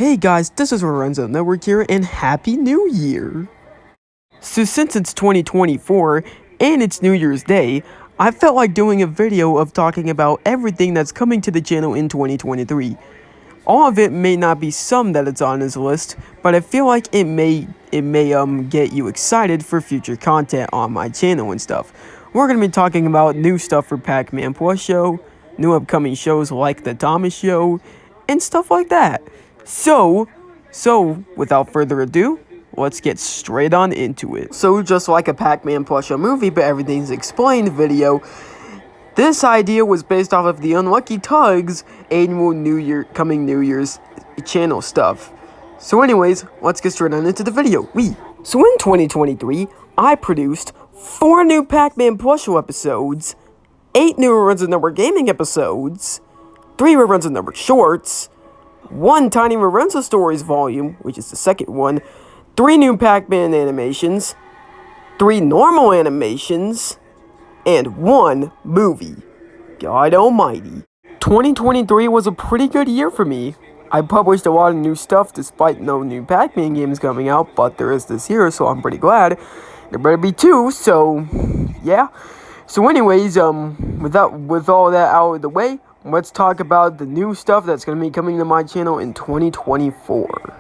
Hey guys, this is Lorenzo Network here, and Happy New Year! So since it's 2024, and it's New Year's Day, I felt like doing a video of talking about everything that's coming to the channel in 2023. All of it may not be some that it's on this list, but I feel like it may get you excited for future content on my channel and stuff. We're going to be talking about new stuff for Pac-Man Plus Show, new upcoming shows like The Thomas Show, and stuff like that. So, without further ado, let's get straight on into it. So, just like a Pac-Man Plus Show movie, but everything's explained video, this idea was based off of the Unlucky Tugs annual New Year's channel stuff. So anyways, let's get straight on into the video. So in 2023, I produced 4 new Pac-Man Plus Show episodes, 8 new Lorenzo Network Gaming episodes, 3 Lorenzo Network shorts, 1 Tiny Lorenzo Stories volume, which is the second one, 3 new Pac-Man animations, 3 normal animations, and 1 movie. God almighty. 2023 was a pretty good year for me. I published a lot of new stuff despite no new Pac-Man games coming out, but there is this year, so I'm pretty glad. There better be 2, so yeah. So anyways, with all that out of the way, let's talk about the new stuff that's going to be coming to my channel in 2024.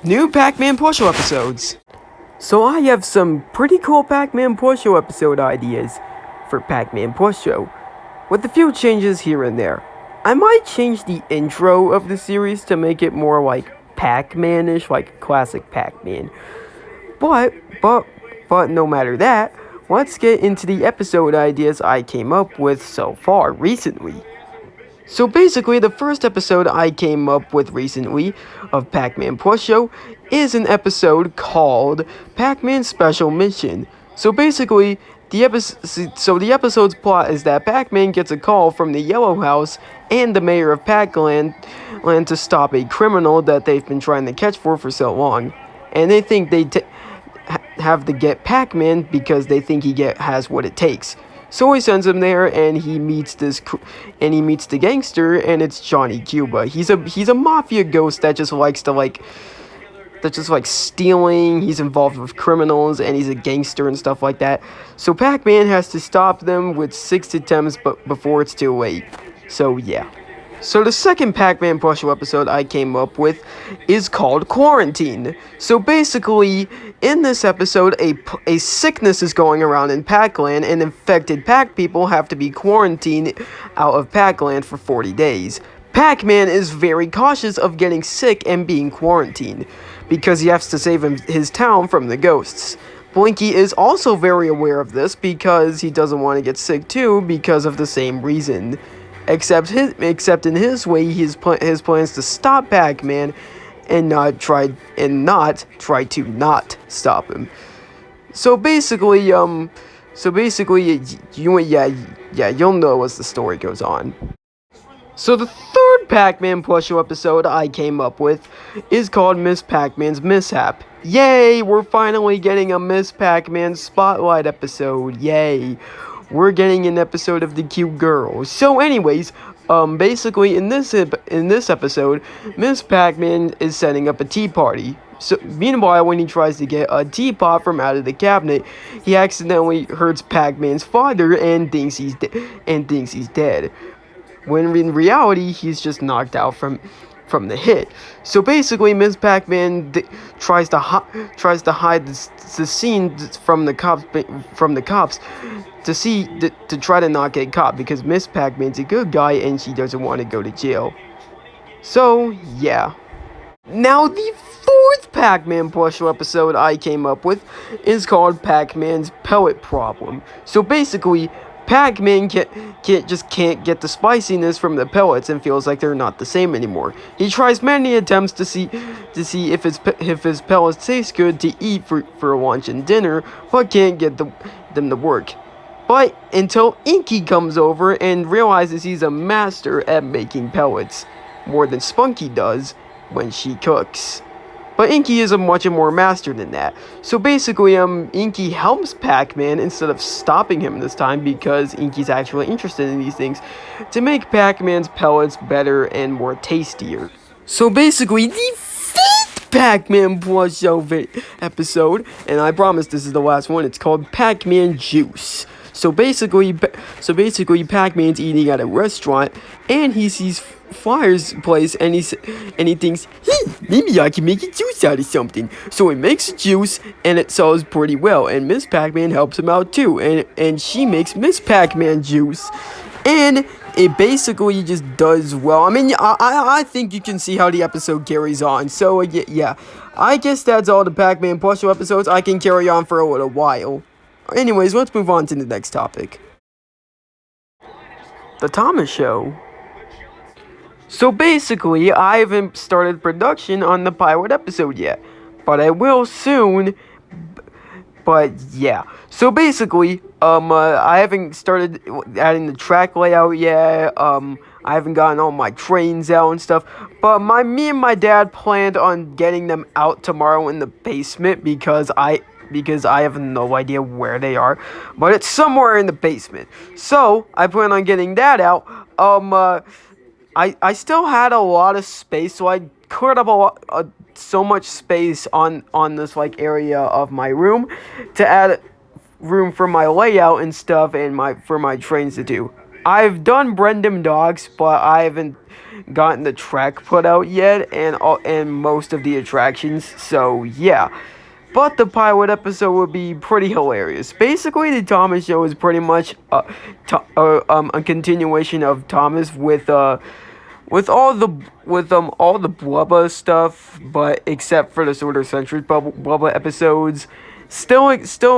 New Pac-Man Plus Show episodes. So I have some pretty cool Pac-Man Plus Show episode ideas for Pac-Man Plus Show, with a few changes here and there. I might change the intro of the series to make it more like Pac-Man-ish, like classic Pac-Man. But no matter that, let's get into the episode ideas I came up with so far recently. So basically, the first episode I came up with recently of Pac-Man Plus Show is an episode called Pac-Man Special Mission. So basically, the episode's plot is that Pac-Man gets a call from the Yellow House and the mayor of Pac-Land to stop a criminal that they've been trying to catch for so long. And they think they have to get Pac-Man because they think he has what it takes. So he sends him there, and he meets the gangster, and it's Johnny Cuba. He's a mafia ghost that just likes stealing. He's involved with criminals, and he's a gangster and stuff like that. So Pac-Man has to stop them with 6 attempts, but before it's too late. So yeah. So the second Pac-Man Plus Show episode I came up with is called Quarantine. So basically, in this episode, a sickness is going around in Pac-Land, and infected Pac people have to be quarantined out of Pac-Land for 40 days. Pac-Man is very cautious of getting sick and being quarantined, because he has to save his town from the ghosts. Blinky is also very aware of this because he doesn't want to get sick too, because of the same reason. Except in his way, his plans to stop Pac-Man and not try to not stop him. So basically, you'll know as the story goes on. So the third Pac-Man Plus Show episode I came up with is called Miss Pac-Man's Mishap. Yay! We're finally getting a Miss Pac-Man Spotlight episode. Yay! We're getting an episode of the cute girl. So anyways, basically in this episode, Miss Pac-Man is setting up a tea party. So meanwhile, when he tries to get a teapot from out of the cabinet, he accidentally hurts Pac-Man's father and thinks he's dead. When in reality, he's just knocked out from the hit. So basically, Miss Pac-Man tries to hide the scene from the cops to try to not get caught, because Miss Pac-Man's a good guy and she doesn't want to go to jail. So yeah. Now the fourth Pac-Man Plus Show episode I came up with is called Pac-Man's Pellet Problem. So basically, Pac-Man can't get the spiciness from the pellets and feels like they're not the same anymore. He tries many attempts to see if his pellets taste good to eat for lunch and dinner, but can't get them to work. But until Inky comes over and realizes he's a master at making pellets, more than Spunky does when she cooks. But Inky is a much more master than that. So basically, Inky helps Pac-Man instead of stopping him this time, because Inky's actually interested in these things, to make Pac-Man's pellets better and more tastier. So basically, the fifth Pac-Man Plus Show episode, and I promise this is the last one. It's called Pac-Man Juice. So basically, Pac-Man's eating at a restaurant, and he sees Flyer's place, and he thinks, hey, maybe I can make a juice out of something. So he makes a juice, and it sells pretty well. And Miss Pac-Man helps him out too, and she makes Miss Pac-Man juice, and it basically just does well. I mean, I think you can see how the episode carries on. So yeah, I guess that's all the Pac-Man Plus Show episodes. I can carry on for a little while. Anyways, let's move on to the next topic. The Thomas Show. So basically, I haven't started production on the pilot episode yet, but I will soon. But yeah, so basically, I haven't started adding the track layout yet. I haven't gotten all my trains out and stuff. But me and my dad planned on getting them out tomorrow in the basement because I have no idea where they are, but it's somewhere in the basement. So I plan on getting that out. I still had a lot of space, so I cleared up so much space on this like area of my room to add room for my layout and stuff and for my trains to do. I've done Brendam Docks, but I haven't gotten the track put out yet and most of the attractions. So yeah. But the pilot episode would be pretty hilarious. Basically, the Thomas Show is pretty much a continuation of Thomas with all the Blubba stuff, but except for the Sorter Century Blubba episodes still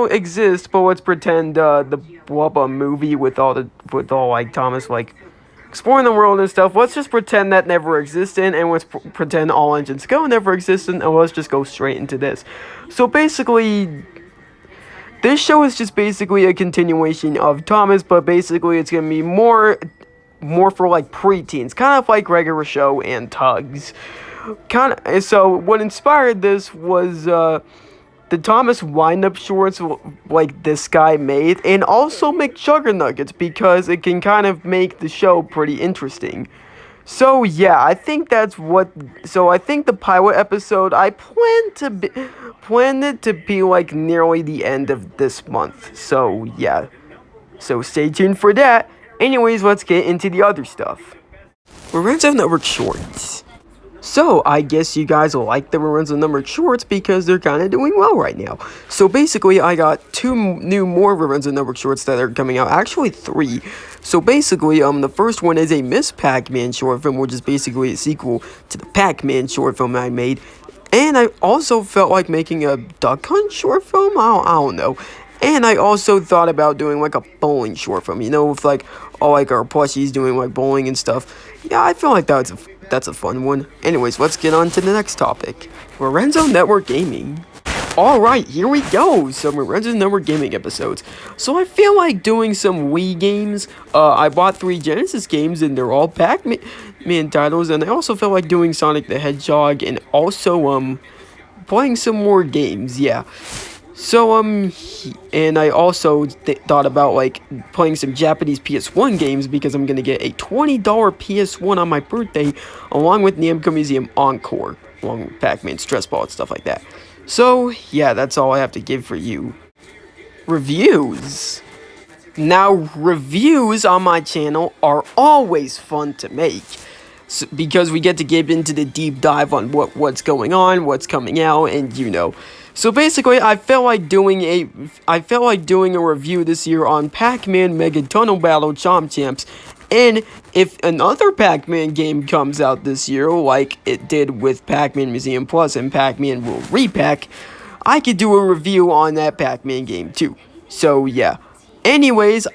exist. But let's pretend the Blubba movie with all like Thomas like exploring the world and stuff, let's just pretend that never existed, and let's pretend All Engines Go never existed, and let's just go straight into this. So basically, this show is just basically a continuation of Thomas, but basically it's gonna be more for like preteens, kind of like regular show and Tugs. So what inspired this was the Thomas wind-up shorts like this guy made, and also McJuggernuggets, because it can kind of make the show pretty interesting. So yeah, I think I think the pilot episode, I planned it to be like nearly the end of this month. So yeah, so stay tuned for that. Anyways, let's get into the other stuff. Lorenzo Network Shorts. So, I guess you guys will like the Lorenzo Numbered Shorts because they're kind of doing well right now. So, basically, I got two more Lorenzo Numbered Shorts that are coming out. Actually, 3. So, basically, the first one is a Miss Pac-Man short film, which is basically a sequel to the Pac-Man short film I made. And I also felt like making a Duck Hunt short film? I don't know. And I also thought about doing like a bowling short film, with like all like our plushies doing like bowling and stuff. Yeah, I feel like that's a fun one. Anyways, let's get on to the next topic. Lorenzo Network Gaming. Alright, here we go. Some Lorenzo Network Gaming episodes. So I feel like doing some Wii games. I bought 3 Genesis games and they're all Pac-Man titles. And I also felt like doing Sonic the Hedgehog and also playing some more games. Yeah. So, and I also thought about, like, playing some Japanese PS1 games because I'm gonna get a $20 PS1 on my birthday, along with Namco Museum Encore, along with Pac-Man Stress Ball and stuff like that. So, yeah, that's all I have to give for you. Reviews. Now, reviews on my channel are always fun to make. Because we get to get into the deep dive on what's going on, what's coming out, and So basically, I felt like doing a review this year on Pac-Man Mega Tunnel Battle Chomp Champs, and if another Pac-Man game comes out this year, like it did with Pac-Man Museum Plus and Pac-Man World Repack, I could do a review on that Pac-Man game too. So yeah. Anyways,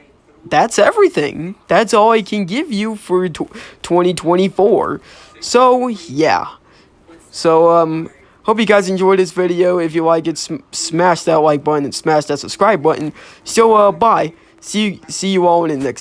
that's everything. That's all I can give you for 2024. So, yeah. So, hope you guys enjoyed this video. If you like it, smash that like button and smash that subscribe button. So, bye. See you all in the next